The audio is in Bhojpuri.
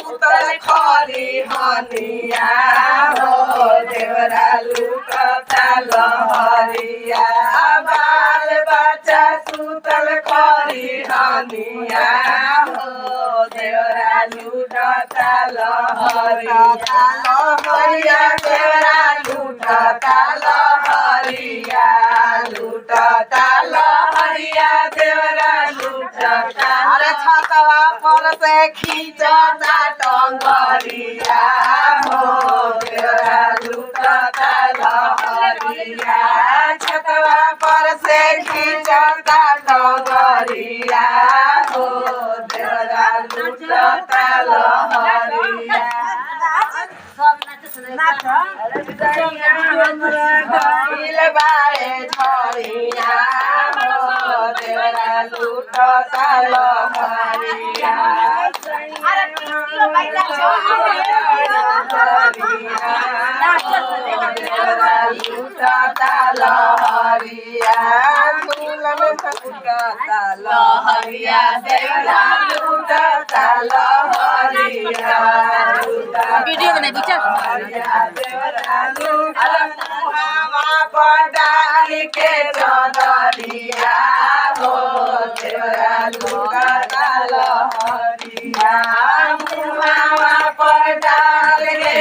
सुतल खरी हनिया हो देवरा लूटता लहरिया बाल बच्चा सुतल खरी हनिया हो देवरा लूटता लहरिया लहरिया देवरा लूटता लहरिया लूटता लहरिया देवरा लूटता अरे छतवा पर से खींचता टंगरिया हो देवरा लूटता लहरिया छतवा पर से खींचता टंगरिया हो देवरा लूटता लहरिया बारे झरिया हो देवरा लूटता लहरिया लूटता लहरिया लहरिया देवरा लूटता लहरिया वीडियो में बिचार पटाल के चौधरिया हो देवरा लूटता लहरिया पटाल के